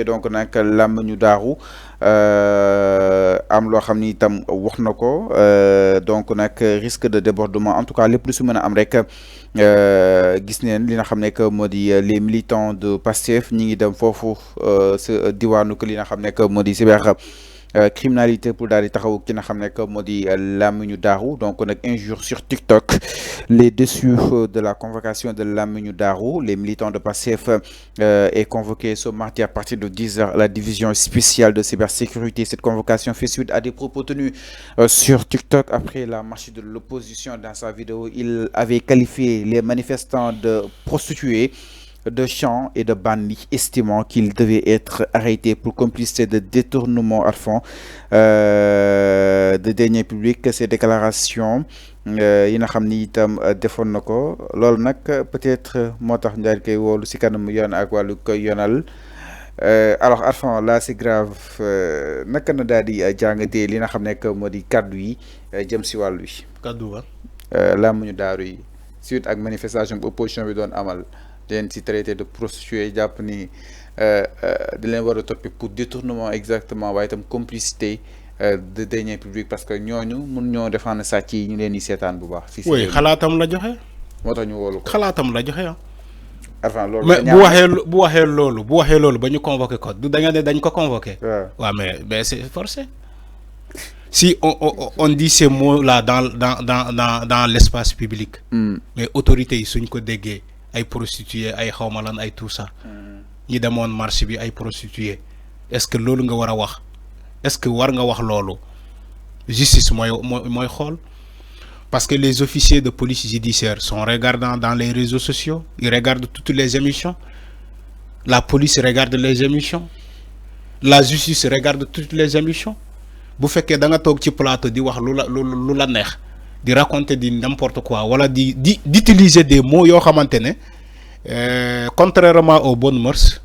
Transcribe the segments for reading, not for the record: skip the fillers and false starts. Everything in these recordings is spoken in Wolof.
donc nag làmm ñu daaru am loo xam ni itam wax na ko donc nag risque de débordement en tout cas lépp lu si mën a am rek gis neen li nga xam ne que moo di les militants de Pastef ñi ngi dem foofu sa diwaanu que li nga xam ne que moo di cyber criminalité pour daal di taxaw ki nga xam ne que moo di Làmmiñu Daaru donc nag injure sur TikTok les dessus de la convocation de Làmmiñu Daaru les militants de Pastef est convoqué ce mardi à partir de 10h la division spéciale de cybersécurité. Cette convocation fait suite à des propos tenus sur TikTok après la marche de l'opposition. Dans sa vidéo, il avait qualifié les manifestants de prostituées, de chiens et de bandits, estimant qu'ils devaient être arrêtés pour complicité de détournement à fond de deniers publics. Ces déclarations yi nga xam ni itam defoon na ko loolu nag peut-être moo tax ñu daal di koy woolu si kanam yoon ak wàllu koy yoonal alors Arfan là c'est grave naka na daal di jàngatee li nga xam ne que moo di kaddu yi jëm si wàllu yi. kaddu wa Làmmiñu Daaru yi suite ak manifestation bu opposition bi doon amal leen si traité de prostituée jàpp ni di leen war a toppi pour détournement exactement waaye itam complicité de deniers publics parce que ñooñu mun ñoo défendre sàcc yi ñu leen di seetaan bu baax. si oui xalaatam la joxe. moo tax ñu wóolu ko xalaatam la joxe ah. Arfan loolu mais bu waxee loolu ba ñu convoqué ko du da nga ne dañ ko convoqué. waaw mais c'est forcé. Si on dit ces mots là dans l'espace public. mais autorités yi suñ ko déggee ay prostituées ay xawma lan ay tout ça. ñi demoon marché bi ay prostituées est-ce que loolu nga war a wax. Est-ce que war nga wax lolu justice moy xol parce que les officiers de police judiciaire sont regardants dans les réseaux sociaux, ils regardent toutes les émissions, la police regarde les émissions, la justice regarde toutes les émissions. Bu fekkee da nga tok ci plateau di wax lu la neex di raconter di n'importe quoi wala d'utiliser des mots yo xamantene contrairement aux bonnes mœurs.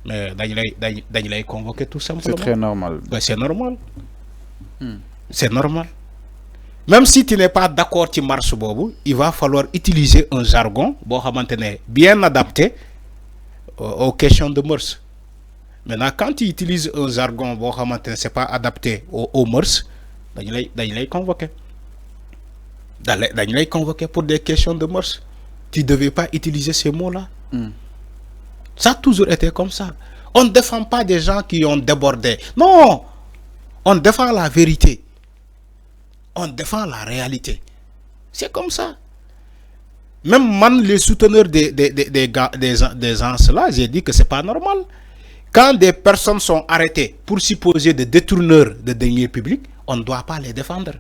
Mais dañ lay convoquer tout simplement. C'est très normal. Ben, c'est normal. C'est normal. Même si tu n'es pas d'accord ci marche bobu, il va falloir utiliser un jargon bien adapté aux questions de mœurs. Maintenant, quand tu utilises un jargon c'est pas adapté aux mœurs, dañ lay convoquer. Dañ lay convoquer pour des questions de mœurs. Tu devais pas utiliser ces mots-là. Ça a toujours été comme ça. On ne défend pas des gens qui ont débordé. Non, on défend la vérité. On défend la réalité. C'est comme ça. Même les souteneurs des gens là, j'ai dit que c'est pas normal. Quand des personnes sont arrêtées pour supposer des détourneurs de deniers publics, on ne doit pas les défendre.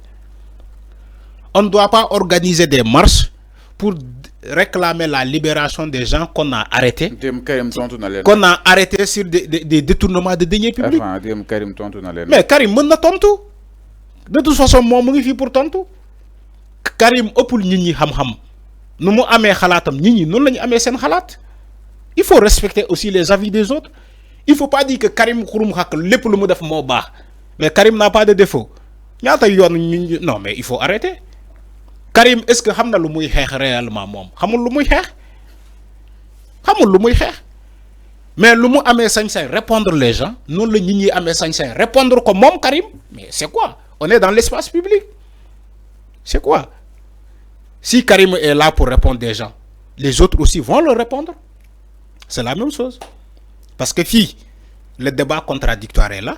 On ne doit pas organiser des marches pour réclamer la libération des gens qu'on a arrêtés. Qu'on a arrêtés sur des détournements de deniers publics. Mais Karim, mën na tontu. De toute façon, moi, je suis pour tontu. Karim, ëppul nit ñi xam-xam. Nu mu amé xalaatam nit ñi non lañu amé sen xalaat. Il faut respecter aussi les avis des autres. Il faut pas dire que Karim xurum xak lepp lu mu def mo baax. Mais Karim n'a pas de défaut. Ñaata yoon non mais il faut arrêter. Karim est-ce que xamna lu muy xex réellement mom xamul lu muy xex mais lu mu amé sañ-sañ répondre les gens non la nit ñi amé sañ-sañ répondre ko mom Karim mais c'est quoi on est dans l'espace public c'est quoi si Karim est là pour répondre des gens les autres aussi vont le répondre c'est la même chose parce que fi le débat contradictoire est là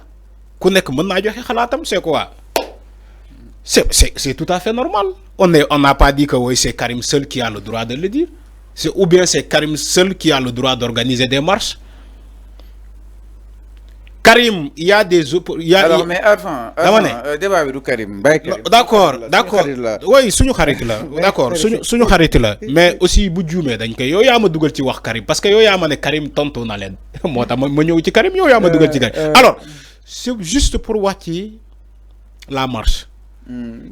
ku nek mën na joxe xalaatam c'est quoi c'est tout à fait normal. On n'a pas dit que oui, c'est Karim seul qui a le droit de le dire. Ou bien c'est Karim seul qui a le droit d'organiser des marches. Karim, il y a des... Alors, mais avant, débat avec Karim. D'accord. Oui, c'est xarit la. D'accord, suñu xarit la. Mais aussi, bu djumé dañ koy yow ya ma duggal ci wax Karim parce que yow ya ma ne Karim tonto na len. Motax ma ñew ci Karim yow ya ma duggal ci Karim. Alors, c'est juste pour wax ci la marche.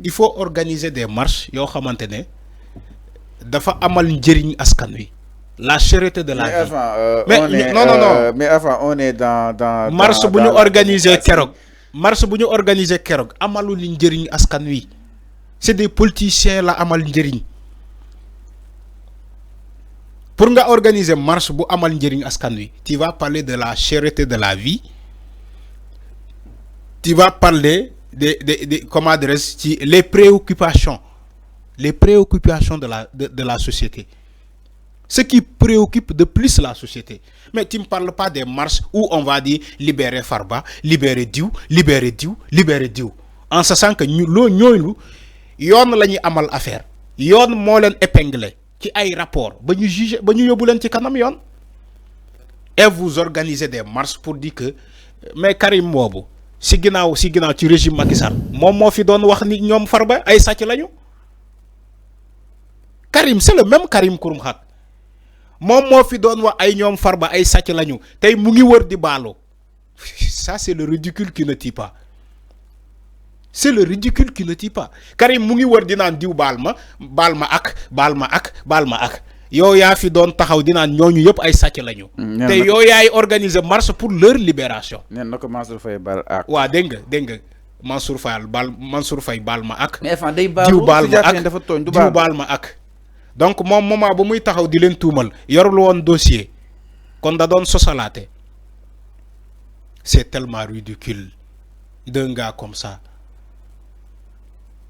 Il faut organiser des marches yo xamantene dafa amal njëriñ askan wi la cherté de la vie. Non. Mais avant on est dans marche bu ñu organiser kérok amalu li njëriñ askan wi. C'est des politiciens la amal njëriñ. pour nga organiser marche bu amal njëriñ askan wi, tu vas parler de la cherté de la vie, tu vas parler de comment dirais-je, les préoccupations de la société, ce qui préoccupe de plus la société. Mais tu ne me parles pas des marches où on va dire libérer Farba, libérer Diou, libérer Diou, libérer Diou, en sachant que nous yoon la ñuy amal affaire, yoon moo leen épinglé ci ay rapport ba ñu juger ba ñu yóbbu leen ci kanam yoon. Et vous organisez des marches pour dire que mais Karim boobu si ginnaaw ci régime Macky Sall moom moo fi doon wax ni ñoom Farba ay sàcc lañu. Karim c'est le même Karim Xrum Xax moom moo fi doon wax ay ñoom Farba ay sàcc lañu tey mu ngi wër di baalu. Ça c'est le ridicule qui ne tue pas. C'est le ridicule qui ne tue pas. Karim mu ngi wër di naan diw baal ma ak yow yaa fi doon taxaw di naan ñooñu yëpp ay sàcc lañu. te yow yaay organiser marche pour leur libération. nee na ko Mansour Faye baal ak. waa dégg nga Mansour Faye baal ma ak. mais enfin day baalu diw baal ma ak. donc moom moment ba muy taxaw di leen tuumal yorul woon dossier kon da doon sosalaate. C'est tellement ridicule d'un gars comme ça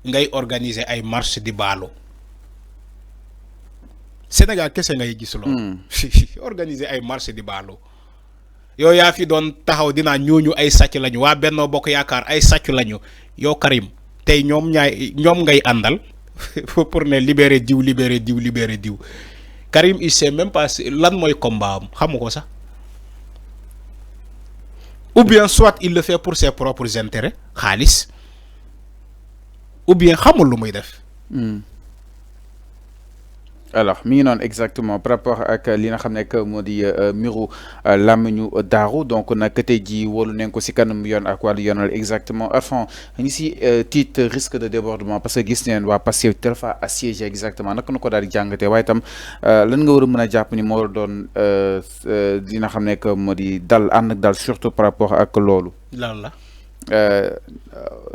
ngay organiser ay marche di baalu. Sénégal kese ngay gis loolu. Organiser ay marche di baalu. yow yaa fi doon taxaw dinaa ñooñu ay sàcc lañu waa Benno Bokk Yaakaar ay sàcc lañu yow Karim tey ñoom ngay àndal pour ne libérer diw. Karim il sait même pas lan mooy combat am xamu ko sax. Ou bien soit il le fait pour ses propres intérêts xaalis ou bien xamul lu muy def. Alors mi ngi noonu exactement par rapport ak li nga xam ne que moo di mbiru làmmiñu daaru donc nag tey jii wóolu nañ ko si kanam yoon ak wàllu yoonal exactement enfin ñi si titre risque de débordement parce que gis neen waa Pastef tel fa assiégé exactement naka na ko daal di jàngatee waaye itam lan nga war a mën a jàpp ni moo doon li nga xam ne que moo di dal ànd ak dal surtout par rapport ak loolu. lan la.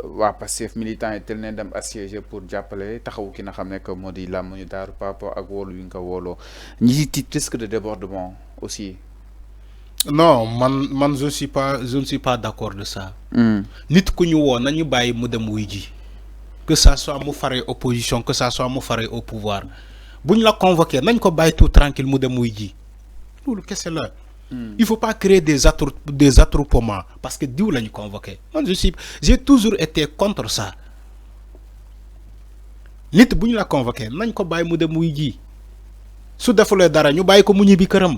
waa Pastef militant yi tel ne dem assiégé pour jàppale taxawu ki nga xam ne que moo di làmmiñu daaru par rapport ak wóolu yi nga wooloo ñi si titre risque de débordement aussi. non man je ne suis pas d'accord de ça. nit ku ñu woo nañu bàyyi mu dem wuy ji que ça soit mu faree opposition que ça soit mu faree au pouvoir buñ la convoqué nañ ko bàyyi tout tranquille mu dem wuy ji loolu kese la. Il faut pas créer des attroupements parce que diw lañu convoqué. Moi j'ai toujours été contre ça. Nit buñ la convoqué nañ ko bàyyi mu dem muy ji su defulee dara ñu bàyyi ko mu ñibbi këram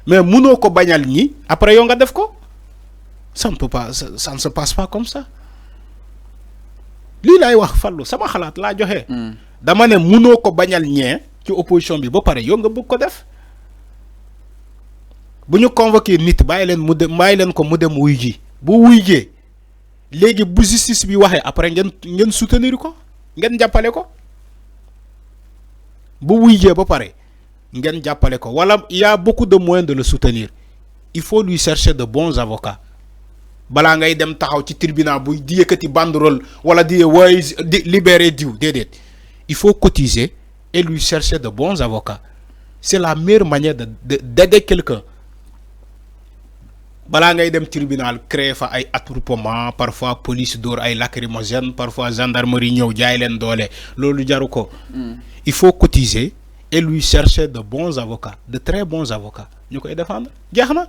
mais munoo ko bañal ñi après yow nga def ko ça ne se passe pas comme ça. lii laay wax Fallou sama xalaat laa joxe. dama ne munoo ko bañal ñee ci opposition bi ba pare yow nga bëgg ko def. bu ñu convoqué nit bàyyi leen ko mu dem wuy ji bu wuy jee léegi bu justice bi waxee après ngeen soutenir ko ngeen jàppale ko bu wuy jee ba pare ngeen jàppale ko wala il y a beaucoup de moyens de le soutenir il faut lui chercher de bons avocats balaa ngay dem taxaw ci tribunal bu di yëkkati banderole wala di libérer diw déedéet il faut cotiser et lui chercher de bons avocats c'est la meilleure manière d'aider quelqu'un. balaa ngay dem tribunal créer fa ay attroupement parfois police dóor ay lacrymogène parfois gendarmerie ñëw jaay leen doole loolu jaru ko. Il faut cotiser et lui chercher de bons avocats de très bons avocats ñu koy défendre jeex na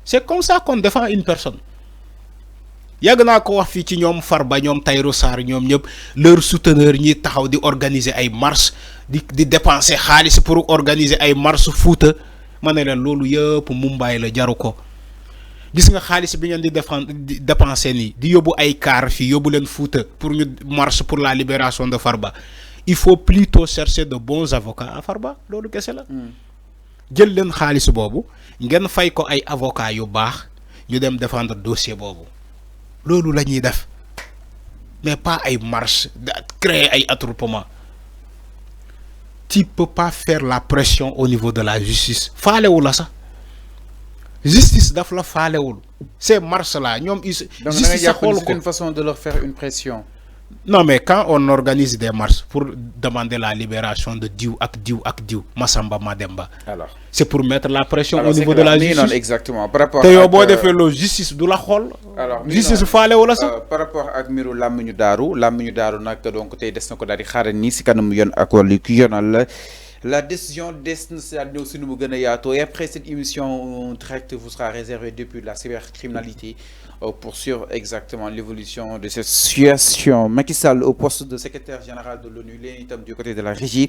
c'est comme ça qu'on défend une personne. yàgg naa ko wax fii ci ñoom Farba ñoom Tahirou Sarr ñoom ñëpp leur souteneur ñi taxaw di organiser ay marches di dépenser xaalis pour organiser ay marches Fouta ma ne leen loolu yëpp Mumbai la jaru ko. gis nga xaalis bi ngeen di dépenser nii di yóbbu ay car fii yóbbu leen Fouta pour ñu marche pour la libération de Farba il faut plutôt chercher de bons avocats à Farba loolu kese la. jël leen xaalis boobu ngeen fay ko ay avocats yu baax ñu dem défendre dossier boobu loolu la ñuy def mais pas ay marche créer ay attroupement. Tu peux pas faire la pression au niveau de la justice faalewul la sax. Justice daf la faalewul ces marches là ñoom donc da nga jàpp ni c'est une façon de leur faire une pression. Non, mais quand on organise des marches pour demander la libération de Diou ak Diou, Massamba Mademba, alors c'est pour mettre la pression alors au niveau de la justice. non, exactement par rapport te yow boo defee la justice du la xool. alors justice faale wala sax. par rapport ak mbiru làmmiñu daaru nag donc tey des na ko daal di xaaral nii si kanam yoon ak wàllu ki yoonal la décision des na si daal ñëw si nu mu gën a yaatoo et après cette émission directe vous sera réservée depuis la cybercriminalité pour suivre exactement l'évolution de cette situation. Macky Sall au poste de secrétaire général de l'ONU, itam du côté de la régie